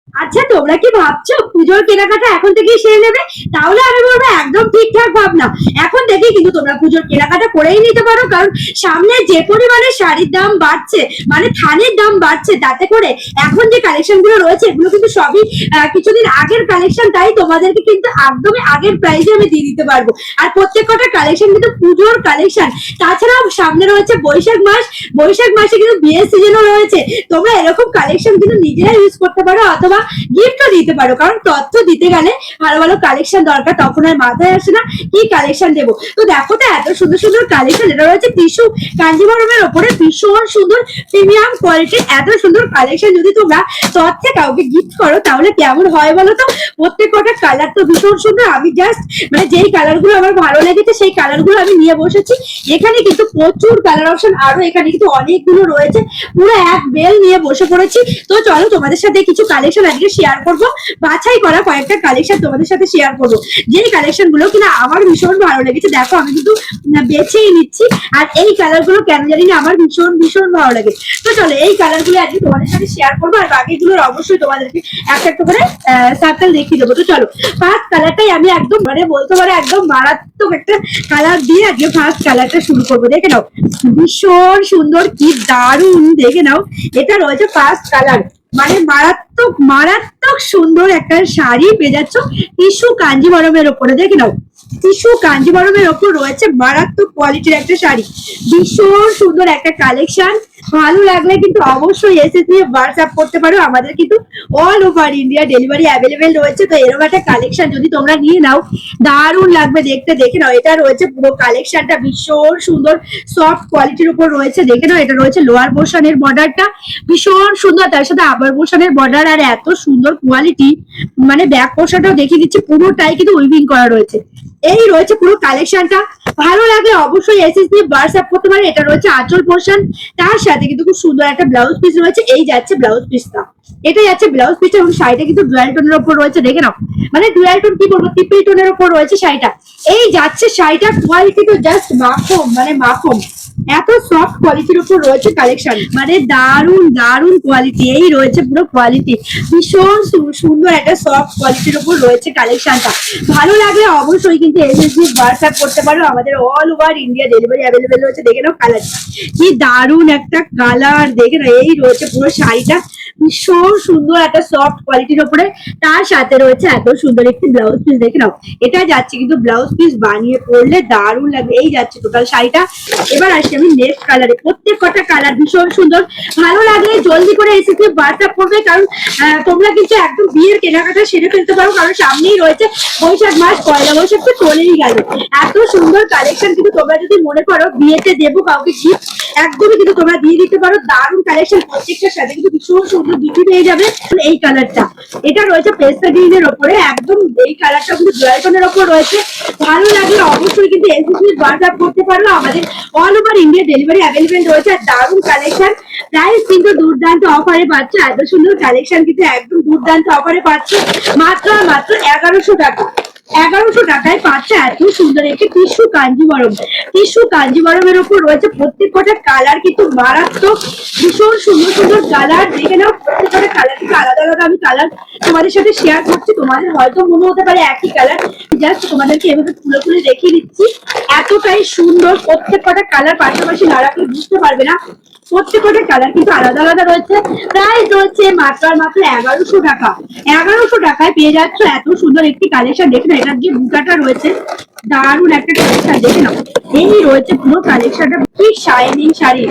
আচ্ছা, তোমরা কি ভাবছো পুজোর কেনাকাটা এখন থেকেই সেরে নেবে? তাহলে আমি বলবো একদম ঠিকঠাক ভাবনা। এখন থেকেই কিন্তু তোমরা পুজোর কেনাকাটা করেই নিতে পারো, কারণ সামনে যে পরিমাণে শাড়ির দাম বাড়ছে, মানে থানের দাম বাড়ছে, তাতে করে এখন যে কালেকশন গুলো রয়েছে এগুলো কিন্তু সবই কিছুদিন আগের কালেকশন, তাই তোমাদেরকে কিন্তু একদমই আগের প্রাইসে আমি দিয়ে দিতে পারবো। আর প্রত্যেক কটা কালেকশন কিন্তু পুজোর কালেকশন। তাছাড়াও সামনে রয়েছে বৈশাখ মাস, বৈশাখ মাসে কিন্তু বিয়ের সিজনও রয়েছে। তোমরা এরকম কালেকশন কিন্তু নিজেরা ইউজ করতে পারো অথবা গিফটও দিতে পারো, কারণ তথ্য দিতে গেলে ভালো ভালো কালেকশন দরকার, তখন আর মাথায় আসে না কি কালেকশন দেবো। তো দেখো তো এত সুন্দর সুন্দর কালেকশন, এটা রয়েছে টিস্যু কাঞ্জিভরমের ওপরে ভীষণ সুন্দর প্রিমিয়াম কোয়ালিটির এত সুন্দর কালেকশন। যদি তোমরা তথ্যে কাউকে গিফট করো তাহলে কেমন হয় বলো তো? প্রত্যেক কটা কালার তো ভীষণ সুন্দর। আমি জাস্ট মানে যেই কালার গুলো আমার ভালো লেগেছে সেই কালার গুলো আমি নিয়ে বসেছি। এখানে কিন্তু প্রচুর কালার অপশন, আরো এখানে কিন্তু অনেকগুলো রয়েছে, পুরো এক বেল নিয়ে বসে পড়েছি। তো চলো তোমাদের সাথে কিছু কালেকশন আজকে শেয়ার করব, বাছাই করা কয়েকটা কালেকশন তোমাদের সাথে শেয়ার করব, যেই কালেকশন গুলো কিনা আমার ভীষণ ভালো লেগেছে। দেখো আমি কিন্তু বেছেই নিচ্ছি, আর এই কালার গুলো কেন জানি না আমার ভীষণ ভীষণ ভালো লাগে। তো চলো এই কালার গুলো আজকে তোমাদের সাথে শেয়ার করবো, আর বাকিগুলোর অবশ্যই তোমাদেরকে একটা একটা করে সার্কেল দেখিয়ে দেবো। তো চলো ফার্স্ট কালারটাই আমি একদম মানে বলতে পারো একদম মারাত্মক একটা কালার দিয়ে আজকে ফার্স্ট কালারটা শুরু করবো। দেখে নাও ভীষণ সুন্দর, কি দারুণ, দেখে নাও এটা রয়েছে ফার্স্ট কালার। মানে মারাত্মক মারাত্মক সুন্দর একটা শাড়ি পেয়ে যাচ্ছ টিস্যু কাঞ্জিভরমের ওপরে। দেখে নাও টিস্যু কাঞ্জিভরমের ওপর রয়েছে মারাত্মক কোয়ালিটির একটা শাড়ি, ভীষণ সুন্দর একটা কালেকশন। ভালো লাগলে কিন্তু অবশ্যই এসে দিয়ে হোয়াটসঅ্যাপ করতে পারো, আমাদের কিন্তু all over India delivery available রয়েছে। তো এরকম একটা কালেকশন যদি তোমরা নিয়ে নাও দারুণ লাগবে দেখতে। দেখে নাও এটা রয়েছে পুরো কালেকশনটা ভীষণ সুন্দর সফট কোয়ালিটির উপর রয়েছে। দেখে নাও এটা রয়েছে লোয়ার পোর্শনের বর্ডারটা ভীষণ সুন্দর, তার সাথে আপার পোর্শনের বর্ডার, আর এত সুন্দর কোয়ালিটি। মানে ব্যাক পোর্শনটাও দেখিয়ে দিচ্ছি, পুরোটাই কিন্তু উইভিং করা রয়েছে। এই রয়েছে পুরো কালেকশনটা। ভালো লাগলে অবশ্যই এসএস দিয়ে হোয়াটসঅ্যাপ করতে পারে। এটা রয়েছে আঁচল পোর্শন, তার সাথে কিন্তু খুব সুন্দর একটা ব্লাউজ পিস রয়েছে। এই যাচ্ছে ব্লাউজ পিসটা, এটা যাচ্ছে ব্লাউজ পিস, এবং শাড়িটা কিন্তু ডুয়াল টোনের উপর রয়েছে। দেখে নাও মানে ডুয়াল টোন কি বলবো, ট্রিপল টোনের উপর রয়েছে শাড়িটা। এই যাচ্ছে শাড়িটার কোয়ালিটি তো জাস্ট মাখম, মানে মাখম, এত সফট কোয়ালিটির উপর রয়েছে কালেকশন, মানে দারুন দারুন কোয়ালিটি। এই রয়েছে পুরো কোয়ালিটি, ভীষণ সুন্দর একটা সফট কোয়ালিটির উপর রয়েছে কালেকশনটা। ভালো লাগলে অবশ্যই কিন্তু এসএসডি হোয়াটসঅ্যাপ করতে পারো, আমাদের all over India delivery available রয়েছে। দেখে নাও কালারটা কি দারুন একটা কালার, দেখে নাও এই রয়েছে পুরো শাড়িটা ভীষণ সুন্দর একটা সফট কোয়ালিটির উপরে, তার সাথে রয়েছে এত সুন্দর একটি ব্লাউজ পিস। দেখে নাও এটা যাচ্ছে কিন্তু ব্লাউজ পিস বানিয়ে পরলে দারুণ লাগবে। এই যাচ্ছে টোটাল শাড়িটা। এবার আসছি আমি নেক্সট কালারে, প্রত্যেক কটা কালার ভীষণ সুন্দর। ভালো লাগলে জলদি করে এসে হোয়াটসঅ্যাপ করবে, কারণ তোমরা কিন্তু একদম বিয়ের কেনাকাটা সেরে ফেলতে পারো, কারণ সামনেই রয়েছে বৈশাখ মাস, পয়লা বৈশাখ তো চলেই গেল। এত সুন্দর কালেকশন কিন্তু তোমরা যদি মনে করো বিয়েতে দেবো কাউকে গিফট, একদমই কিন্তু তোমরা দিয়ে দিতে পারো। দারুণ কালেকশন, প্রত্যেকটার সাথে কিন্তু ভীষণ সুন্দর বিক্রি পেয়ে যাবে। এই কালারটা এটা রয়েছে পেস্তা গ্রিনের ওপরে, একদম এই কালারটা কিন্তু জুয়েল টোনের ওপর রয়েছে। ভালো লাগলে অবশ্যই কিন্তু এসএসডি হোয়াটসঅ্যাপ করতে পারো, আমাদের all over India delivery available রয়েছে। আর দারুণ কালেকশন, প্রাইস কিন্তু দুর্দান্ত অফারে পাচ্ছে। এত সুন্দর কালেকশন কিন্তু একদম দুর্দান্ত অফারে পাচ্ছে, মাত্র মাত্র 1100 টাকা। 1100 টাকায় পাচ্ছে এত সুন্দর একটি টিস্যু কাঞ্জিভরম। টিস্যু কাঞ্জিভরমের উপর রয়েছে প্রত্যেক কটা কালার কিন্তু মারাত্মক, ভীষণ সুন্দর সুন্দর কালার। দেখে নাও প্রত্যেকটা কালার কিন্তু আলাদা আলাদা আমি কালার তোমাদের সাথে শেয়ার করছি। তোমাদের হয়তো মনে হতে পারে একই কালার, জাস্ট তোমাদেরকে এভাবে খুলে খুলে দেখিয়ে দিচ্ছি। এতটাই সুন্দর, প্রত্যেক কটা কালার পাশাপাশি না রাখলে বুঝতে পারবে না। প্রত্যেকটা কালার কিন্তু আলাদা আলাদা রয়েছে। প্রাইস রয়েছে মাত্র আর মাত্র 1100 টাকা। 1100 টাকায় পেয়ে যাচ্ছ এত সুন্দর একটি কালেকশন। দেখে নাও এটার যে বুটাটা রয়েছে দারুণ একটা কালেকশন। দেখে নাও এই রয়েছে পুরো কালেকশনটা, কি শাইনিং শাড়ি,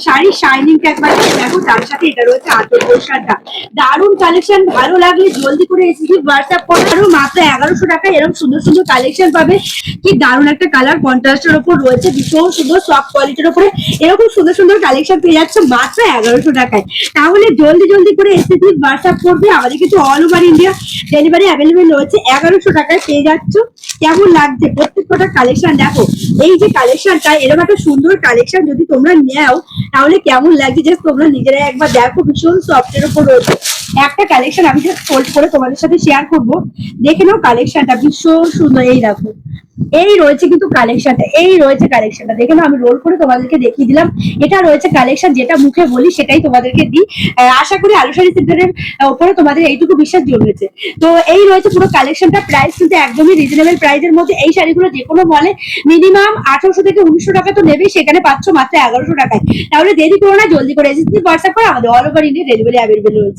শাড়ির শাইনিংটা একবার দেখো, তার সাথে এটা রয়েছে আঁচল পোর্শনটা। দারুণ কালেকশন, ভালো লাগলে জলদি করে এসে হোয়াটসঅ্যাপ করো। মাত্র 1100 টাকায় এরকম সুন্দর সুন্দর কালেকশন পাবে। কি দারুণ একটা কালার কন্ট্রাস্টের উপর রয়েছে, ভীষণ সুন্দর সফট কোয়ালিটির উপরে এরকম সুন্দর সুন্দর কালেকশন পেয়ে যাচ্ছে মাত্র 1100 টাকায়। তাহলে জলদি জলদি করে এসে হোয়াটসঅ্যাপ করবে, আমাদের কিছু all over India delivery available রয়েছে। 1100 টাকায় পেয়ে যাচ্ছ। কেমন লাগছে প্রত্যেক কটা কালেকশন? দেখো এই যে কালেকশনটা, এরকম একটা সুন্দর কালেকশন যদি তোমরা নেও তাহলে কেমন লাগছে জাস্ট তোমরা নিজেরাই একবার দেখো। ভীষণ সফটের উপর রয়েছে, একটা কালেকশন আমি জাস্ট ফোল্ড করে তোমাদের সাথে শেয়ার করব, দেখে নাও কালেকশনটা ভীষণ সুন্দর। এই দেখো, এই রয়েছে কিন্তু কালেকশনটা, এই রয়েছে কালেকশনটা, দেখে নাও আমি রোল করে তোমাদেরকে দেখিয়ে দিলাম। এটা রয়েছে কালেকশন, যেটা মুখে বলি সেটাই তোমাদেরকে দিই। আশা করি আলু শাড়ি সেন্টারের উপরে তোমাদের এইটুকু বিশ্বাস জন্মেছে। তো এই রয়েছে পুরো কালেকশনটা, প্রাইস কিন্তু একদমই রিজনেবল প্রাইসের মধ্যে। এই শাড়িগুলো যে কোনো মলে মিনিমাম 1800 থেকে 1900 টাকা তো নেবেই, সেখানে পাচ্ছ মাত্র 1100 টাকায়। তাহলে দেরি করো না, জলদি করে এসেছি হোয়াটসঅ্যাপ করে, আমাদের all over India delivery available রয়েছে।